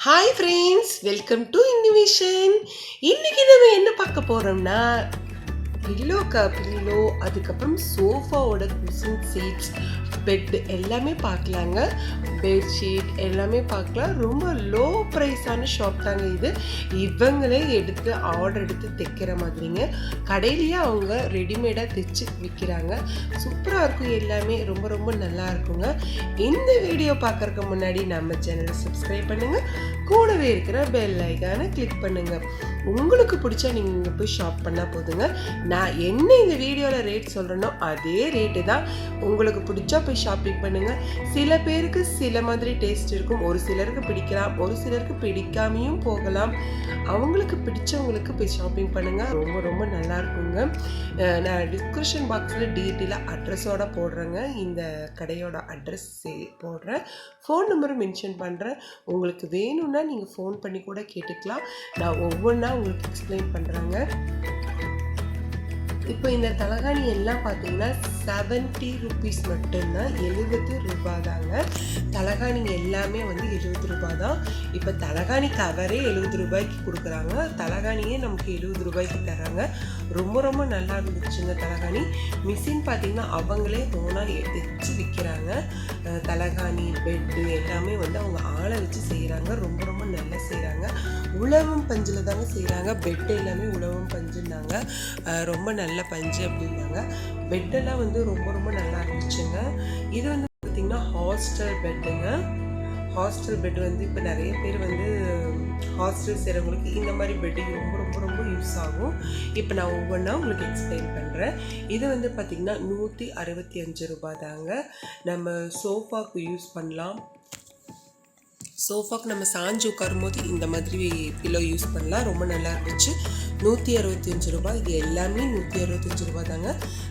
Hi friends, welcome to innovation. இன்னைக்கு நம்ம என்ன பார்க்க போறோம்னா பில்லோ, அதுக்கப்புறம் சோஃபாவோட குஷன் சீட்ஸ், பெட் எல்லாமே பார்க்கலாங்க. பெட்ஷீட் எல்லாமே பார்க்கலாம். ரொம்ப லோ ப்ரைஸான ஷாப் தாங்க இது. இவங்களே ஆர்டர் எடுத்து தைக்கிற மாதிரிங்க. கடையிலேயே அவங்க ரெடிமேடாக தைச்சு விற்கிறாங்க. சூப்பராக இருக்கும். எல்லாமே ரொம்ப ரொம்ப நல்லா இருக்குங்க. இந்த வீடியோ பார்க்கறதுக்கு முன்னாடி நம்ம சேனலை சப்ஸ்கிரைப் பண்ணுங்கள். கூடவே இருக்கிற பெல் ஐக்கானை கிளிக் பண்ணுங்கள். உங்களுக்கு பிடிச்சா நீங்கள் இங்கே போய் ஷாப் பண்ணால் போதுங்க. நான் என்ன இந்த வீடியோவில் ரேட் சொல்கிறேனோ அதே ரேட்டு தான். உங்களுக்கு பிடிச்சா போய் ஷாப்பிங் பண்ணுங்கள். சில பேருக்கு சில மாதிரி டேஸ்ட் இருக்கும். ஒரு சிலருக்கு பிடிக்கலாம், ஒரு சிலருக்கு பிடிக்காமையும் போகலாம். அவங்களுக்கு பிடிச்சவங்களுக்கு போய் ஷாப்பிங் பண்ணுங்கள். ரொம்ப ரொம்ப நல்லா இருக்குங்க. நான் டிஸ்கிரிப்ஷன் பாக்ஸில் டீட்டெயிலாக அட்ரஸோட போடுறேங்க. இந்த கடையோட அட்ரஸ் போடுறேன். ஃபோன் நம்பரும் மென்ஷன் பண்ணுறேன். உங்களுக்கு வேணும்னா நீங்கள் ஃபோன் பண்ணி கூட கேட்டுக்கலாம். நான் ஒவ்வொன்றா உங்களுக்கு எக்ஸ்பிளைன் பண்ணுறேங்க. இப்போ இந்த தலகாணி எல்லாம் பார்த்தீங்கன்னா 70 rupees மட்டும்தான். 70 ரூபாய் தாங்க. தலகாணி எல்லாமே 70 ரூபாய் தான். இப்போ தலகாணி கவரே 70 ரூபாய்க்கு கொடுக்குறாங்க. தலகாணியே நமக்கு 70 ரூபாய்க்கு தராங்க. ரொம்ப ரொம்ப நல்லா இருந்துச்சுங்க தலகாணி. மிஷின் பார்த்தீங்கன்னா அவங்களே ஓனாக தைச்சு விற்கிறாங்க. தலகாணி, பெட்டு எல்லாமே அவங்க ஆளை வச்சு செய்கிறாங்க. ரொம்ப ரொம்ப நல்லா செய்கிறாங்க. உழவும் பஞ்சில் தாங்க செய்கிறாங்க. பெட்டு எல்லாமே உழவும் பஞ்சுன்னாங்க. ரொம்ப நல்ல பஞ்சு அப்படின்னாங்க. பெட்டெல்லாம் ரொம்ப ரொம்ப நல்லா இருந்துச்சுங்க. இது பார்த்திங்கன்னா ஹாஸ்டல் பெட்டுங்க. ஹாஸ்டல் பெட் இப்போ நிறைய பேர் ஹாஸ்டல் செய்கிறவங்களுக்கு இந்த மாதிரி பெட்டு ரொம்ப ரொம்ப ரொம்ப யூஸ் ஆகும். இப்போ நான் ஒவ்வொன்றா உங்களுக்கு எக்ஸ்பிளைன் பண்ணுறேன். இது பார்த்திங்கன்னா 165 ரூபாய் தாங்க. நம்ம சோஃபாவுக்கு யூஸ் பண்ணலாம். சோஃபாக்கு நம்ம சாஞ்சு உட்காரும் போது இந்த மாதிரி பில்லோ யூஸ் பண்ணலாம். ரொம்ப நல்லா இருந்துச்சு. 165 ரூபாய். இது எல்லாமே 165 ரூபாய் தாங்க.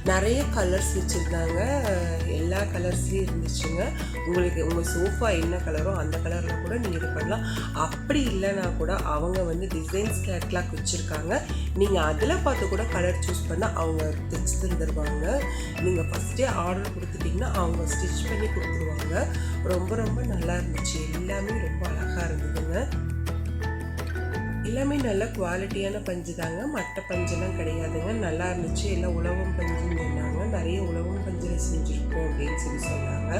நிறைய கலர்ஸ் வச்சுருந்தாங்க. எல்லா கலர்ஸ்லேயும் இருந்துச்சுங்க. உங்களுக்கு உங்கள் சோஃபா என்ன கலரோ அந்த கலரில் கூட நீங்கள் இது பண்ணலாம். அப்படி இல்லைன்னா கூட அவங்க டிசைன்ஸ் கேட்லாக் வச்சுருக்காங்க. நீங்கள் அதில் பார்த்து கூட கலர் சூஸ் பண்ணால் அவங்க தைச்சு தந்துடுவாங்க. நீங்கள் ஃபஸ்ட்டே ஆர்டர் கொடுத்துட்டிங்கன்னா அவங்க ஸ்டிச் பண்ணி கொடுத்துருவாங்க. ரொம்ப ரொம்ப நல்லா இருந்துச்சு. எல்லாமே ரொம்ப அழகாக இருந்ததுங்க. எல்லாமே நல்ல குவாலிட்டியான பஞ்சு தாங்க. மற்ற பஞ்செல்லாம் கிடையாதுங்க. நல்லா இருந்துச்சு. எல்லாம் உழவும் பஞ்சுன்னு சொன்னாங்க. நிறைய உழவும் பஞ்சில் செஞ்சுருக்கோம் அப்படின்னு சொன்னாங்க.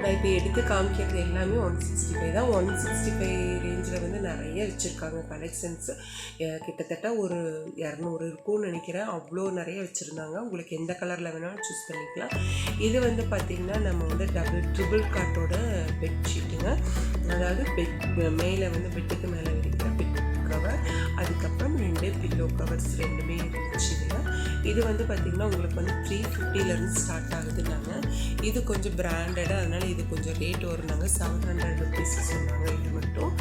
நான் இப்போ எடுத்து காமிக்கிறது எல்லாமே 165 தான். 165 ரேஞ்சில் நிறைய வச்சுருக்காங்க கலெக்ஷன்ஸ். கிட்டத்தட்ட ஒரு 200 இருக்கும்னு நினைக்கிறேன். அவ்வளோ நிறைய வச்சுருந்தாங்க. உங்களுக்கு எந்த கலரில் வேணாலும் சூஸ் பண்ணிக்கலாம். இது பார்த்திங்கன்னா நம்ம ட்ரிபிள் காட்டோட பெட்ஷீட்டுங்க. அதாவது மேலே பெட்டுக்கு மேலே இருக்கிற பெட் கவர், அதுக்கப்புறம் 2 பில்லோ கவர்ஸ் ரெண்டுமே இருந்துச்சுங்க. இது பார்த்திங்கன்னா உங்களுக்கு 350லேருந்து ஸ்டார்ட் ஆகுதுன்னாங்க. இது கொஞ்சம் பிராண்டடாக, அதனால் இது கொஞ்சம் ரேட் வரும்னாங்க. 700 rupees சொன்னாங்க. இது மட்டும்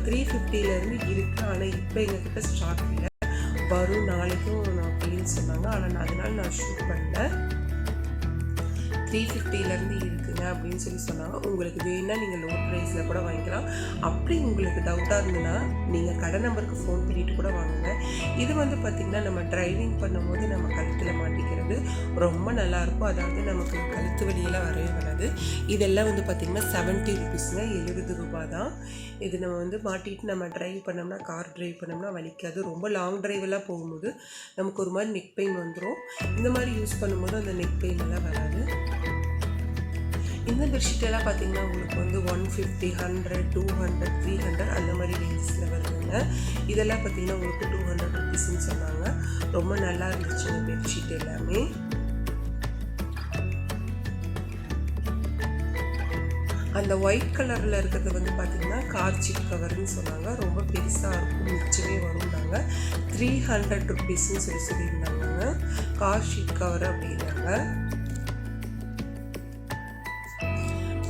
350லேருந்து இருக்குது. ஆனால் இப்போ எங்ககிட்ட ஸ்டாக் இல்லை. வரும் நாளைக்கும் நான் அப்படின்னு சொன்னாங்க. ஆனால் அதனால் நான் ஷூட் பண்ணல. 350லேருந்து இருக்குங்க அப்படின்னு சொன்னாங்க. உங்களுக்கு வேணால் நீங்கள் லோ ப்ரைஸில் கூட வாங்கிக்கலாம். அப்படி உங்களுக்கு டவுட்டாக இருந்ததுன்னா நீங்கள் கடை நம்பருக்கு ஃபோன் பண்ணிவிட்டு கூட வாங்குங்க. இது பார்த்திங்கன்னா நம்ம ட்ரைவிங் பண்ணும்போது நம்ம கழுத்தில் மாட்டிக்கிறது ரொம்ப நல்லாயிருக்கும். அதாவது நமக்கு கழுத்து வலியெல்லாம் வரவே வராது. இதெல்லாம் பார்த்திங்கன்னா 70 rupeesங்க. 70 ரூபாய் தான். இது நம்ம மாட்டிட்டு நம்ம ட்ரைவ் பண்ணோம்னா, கார் ட்ரைவ் பண்ணோம்னா வலிக்காது. ரொம்ப லாங் ட்ரைவெல்லாம் போகும்போது நமக்கு ஒரு மாதிரி நெக் பெயின் வந்துடும். இந்த மாதிரி யூஸ் பண்ணும்போது அந்த நெக் பெயின் எல்லாம் வராது. இந்த பெட்ஷீட்டெல்லாம் பார்த்திங்கன்னா உங்களுக்கு 150, 100, 200, 300 அந்த மாதிரி ரேஞ்சஸில் வருதுங்க. இதெல்லாம் பார்த்திங்கன்னா உங்களுக்கு 200 rupeesன்னு சொன்னாங்க. ரொம்ப நல்லா இருந்துச்சு இந்த பெட்ஷீட் எல்லாமே. அந்த ஒயிட் கலரில் இருக்கிறது பார்த்திங்கன்னா கார் சீட் கவர்னு சொன்னாங்க. ரொம்ப பெருசாக இருக்கும், மிச்சமே வரும்னாங்க. 300 rupeesன்னு சொல்லியிருந்தாங்க. கார் ஷீட் கவர் அப்படின்னாங்க.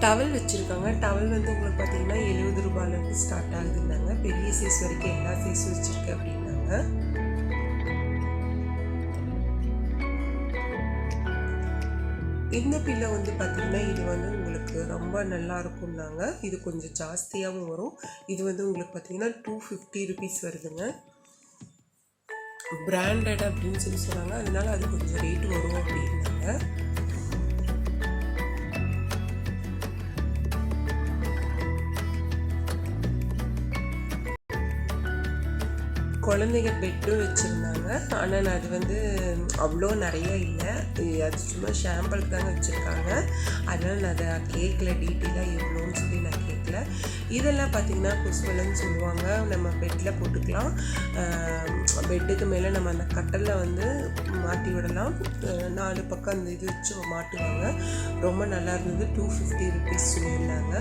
டவல் வச்சுருக்காங்க. டவல் உங்களுக்கு பார்த்திங்கன்னா 70 ரூபாயிலேருந்து ஸ்டார்ட் ஆகுதுன்னாங்க. பெரிய சைஸ் வரைக்கும் எல்லா சைஸும் வச்சுருக்கு அப்படின்னாங்க. இந்த பில்லோ பார்த்திங்கன்னா இது உங்களுக்கு ரொம்ப நல்லா இருக்கும்னாங்க. இது கொஞ்சம் ஜாஸ்தியாகவும் வரும். இது உங்களுக்கு பார்த்திங்கன்னா 250 rupees வருதுங்க. பிராண்டட் அப்படின்னு சொன்னாங்க. அதனால அது கொஞ்சம் ரேட் வரும் அப்படின்னாங்க. குழந்தைங்க பெட்டும் வச்சுருந்தாங்க. ஆனால் அது வந்து அவ்வளோ நிறைய இல்லை, அது சும்மா ஷாம்பிளுக்கு தாங்க வச்சுருக்காங்க. அதனால் நான் அதை கேட்கல, டீட்டெயிலாக எவ்வளோன்னு சொல்லி நான் கேட்கல. இதெல்லாம் பார்த்திங்கன்னா கொசுவலைன்னு சொல்லுவாங்க. நம்ம பெட்டில் போட்டுக்கலாம். பெட்டுக்கு மேலே நம்ம அந்த கட்டலில் வந்து மாட்டி விடலாம். 4 பக்கம் அந்த இது வச்சு மாட்டுவாங்க. ரொம்ப நல்லா இருந்தது. 250 rupees சொல்லியிருந்தாங்க.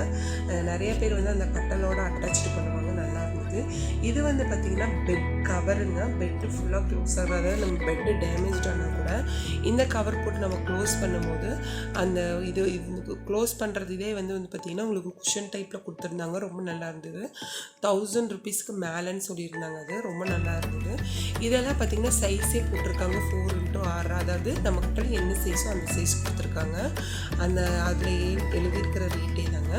நிறைய பேர் வந்து அந்த கட்டலோடு அட்டாச்சு பண்ணுவாங்க. நல்லா இருந்தது. இது வந்து பார்த்திங்கன்னா பெட் கவருங்க. பெட்டு ஃபுல்லாக க்ளோஸ் ஆகாது. நம்ம பெட்டு டேமேஜ் ஆனால் கூட இந்த கவர் போட்டு நம்ம க்ளோஸ் பண்ணும்போது அந்த இது க்ளோஸ் பண்ணுறது இதே வந்து பார்த்திங்கன்னா உங்களுக்கு குஷன் டைப்பில் கொடுத்துருந்தாங்க. ரொம்ப நல்லா இருந்தது. 1000 rupeesக்கு மேலேன்னு சொல்லியிருந்தாங்க. அது ரொம்ப நல்லா இருந்தது. இதெல்லாம் பார்த்திங்கன்னா சைஸே போட்டிருக்காங்க 4x6, அதாவது நம்மக்கிட்ட என்ன சைஸோ அந்த சைஸ் கொடுத்துருக்காங்க. அந்த அதில் எழுதியிருக்கிற ரேட்டே தாங்க.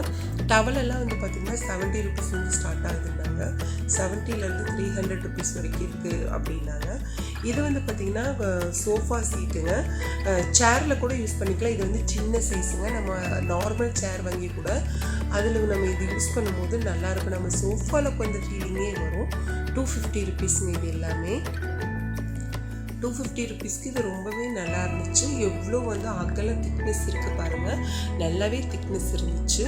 டவலெல்லாம் வந்து பார்த்திங்கன்னா 70 rupees வந்து ஸ்டார்ட் ஆகுதுன்னாங்க. 70லேருந்து 300 rupees வரைக்கும் இருக்குது அப்படின்னாங்க. இது வந்து பார்த்திங்கன்னா சோஃபா சீட்டுங்க. சேரில் கூட யூஸ் பண்ணிக்கலாம். இது வந்து சின்ன சைஸுங்க. நம்ம நார்மல் சேர் வாங்கி கூட அதில் நம்ம இது யூஸ் பண்ணும்போது நல்லாயிருக்கும். நம்ம சோஃபாவில் கொஞ்சம் ஃபீலிங்கே வரும். 250 rupeesங்க இது எல்லாமே. 250 rupeesக்கு இது ரொம்பவே நல்லா இருந்துச்சு. எவ்வளோ வந்து அகல திக்னஸ் இருக்குது பாருங்கள். நல்லாவே திக்னஸ் இருந்துச்சு.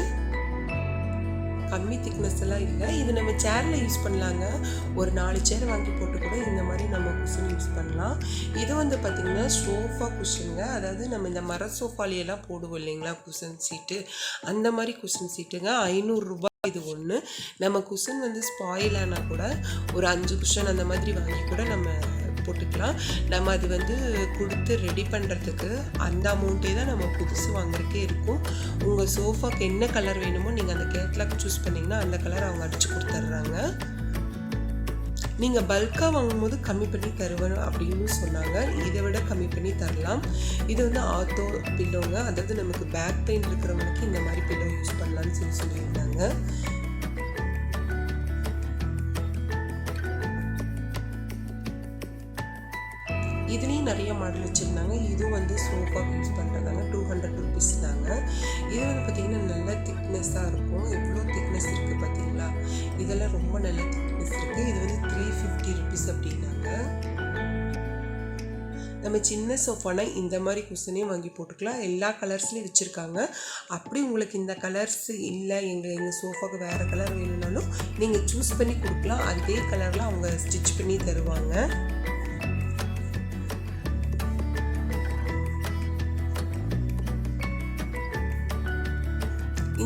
கம்மி திக்னஸ் எல்லாம் இல்லை. இது நம்ம சேரில் யூஸ் பண்ணலாங்க. ஒரு 4 சேர் வாங்கி போட்டு கூட இந்த மாதிரி நம்ம குஷன் யூஸ் பண்ணலாம். இது வந்து பார்த்திங்கன்னா சோஃபா குஷனுங்க. அதாவது நம்ம இந்த மர சோஃபாலையெல்லாம் போடுவோம் இல்லைங்களா குஷன் சீட்டு, அந்த மாதிரி குஷன் சீட்டுங்க. 500 ரூபாய் இது ஒன்று. நம்ம குஷன் வந்து ஸ்பாயில் ஆனால் கூட ஒரு 5 குஷன் அந்த மாதிரி வாங்கி கூட நம்ம போட்டுக்கலாம். நம்ம அது வந்து கொடுத்து ரெடி பண்ணுறதுக்கு அந்த அமௌண்ட்டே தான் நம்ம புதுசு வாங்குறதுக்கே இருக்கும். உங்கள் சோஃபாக்கு என்ன கலர் வேணுமோ நீங்கள் அந்த கேட்லாக் சூஸ் பண்ணிங்கன்னா அந்த கலர் அவங்க அடித்து கொடுத்துட்றாங்க. நீங்கள் பல்காக வாங்கும்போது கம்மி பண்ணி தருவேன் அப்படின்னு சொன்னாங்க. இதை விட கம்மி பண்ணி தரலாம். இது வந்து ஆத்தோ பில்லோங்க. அதாவது நமக்கு பேக் பெயின் இருக்கிறவங்களுக்கு இந்த மாதிரி பில்லோ யூஸ் பண்ணலான்னு சொல்லியிருந்தாங்க. இதுலேயும் நிறைய மாடல் வச்சுருந்தாங்க. இதுவும் வந்து சோஃபா யூஸ் பண்ணுறதாங்க. 200 rupees தாங்க. இது வந்து பார்த்திங்கன்னா நல்ல திக்னஸ்ஸாக இருக்கும். எவ்வளோ திக்னஸ் இருக்குது பார்த்தீங்களா? இதெல்லாம் ரொம்ப நல்ல திக்னஸ் இருக்குது. இது வந்து 350 rupees அப்படின்னாங்க. நம்ம சின்ன சோஃபானா இந்த மாதிரி குஷனையும் வாங்கி போட்டுக்கலாம். எல்லா கலர்ஸ்லேயும் வச்சுருக்காங்க. அப்படி உங்களுக்கு இந்த கலர்ஸ் இல்லை, எங்கள் சோஃபாவுக்கு வேறு கலர் வேணும்னாலும் நீங்கள் சூஸ் பண்ணி கொடுக்கலாம். அதே கலரில் அவங்க ஸ்டிச் பண்ணி தருவாங்க.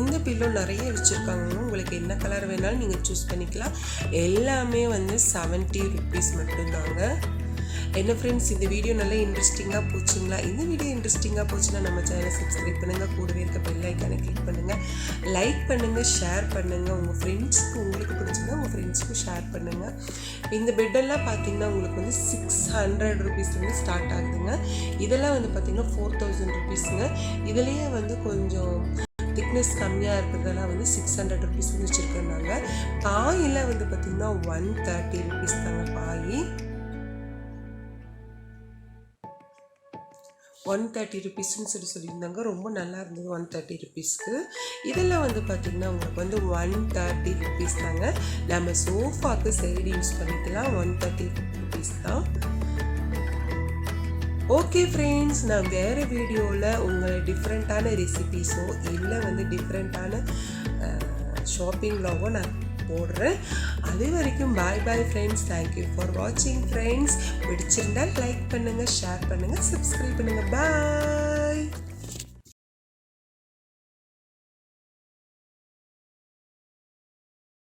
இந்த பில்லோ நிறைய வச்சுருக்காங்க. உங்களுக்கு என்ன கலர் வேணாலும் நீங்கள் சூஸ் பண்ணிக்கலாம். எல்லாமே வந்து 70 rupees மட்டும்தாங்க. என்ன ஃப்ரெண்ட்ஸ், இந்த வீடியோ நல்லா இன்ட்ரெஸ்டிங்காக போச்சுங்களா? இந்த வீடியோ இன்ட்ரெஸ்டிங்காக போச்சுன்னா நம்ம சேனலை சப்ஸ்கிரைப் பண்ணுங்கள். கூடவே இருக்க பெல் ஐக்கானை கிளிக் பண்ணுங்கள். லைக் பண்ணுங்கள், ஷேர் பண்ணுங்கள். உங்கள் ஃப்ரெண்ட்ஸ்க்கு உங்களுக்கு பிடிச்சிருந்தா உங்கள் ஃப்ரெண்ட்ஸ்க்கு ஷேர் பண்ணுங்கள். இந்த பெட்டெல்லாம் பார்த்தீங்கன்னா உங்களுக்கு வந்து 600 rupees வந்து ஸ்டார்ட் ஆகுதுங்க. இதெல்லாம் வந்து பார்த்திங்கன்னா 4000 rupeesங்க. இதுலேயே வந்து கொஞ்சம் திக்னஸ் கம்மியாக இருக்கிறதெல்லாம் வந்து 600 rupees வச்சுருக்கேன்னாங்க. பாயில் வந்து பார்த்திங்கன்னா 130 rupees தாங்க பாய். 130 rupeesன்னு சொல்லியிருந்தாங்க. ரொம்ப நல்லா இருந்தது 130 rupeesக்கு. இதெல்லாம் வந்து பார்த்திங்கன்னா உங்களுக்கு வந்து 130 rupees தாங்க. நம்ம சோஃபாக்கு சைடு யூஸ் பண்ணிக்கலாம். 130 rupees தான். ஓகே ஃப்ரெண்ட்ஸ், நான் வேறு வீடியோவில் உங்களை டிஃப்ரெண்ட்டான ரெசிபீஸோ இல்லை வந்து டிஃப்ரெண்ட்டான ஷாப்பிங் வ்ளாகோ நான் போடுறேன். அது வரைக்கும் பாய் பாய் ஃப்ரெண்ட்ஸ். தேங்க்யூ ஃபார் வாட்சிங் ஃப்ரெண்ட்ஸ். பிடிச்சிருந்தால் லைக் பண்ணுங்கள், ஷேர் பண்ணுங்கள், சப்ஸ்கிரைப் பண்ணுங்கள். பாய்.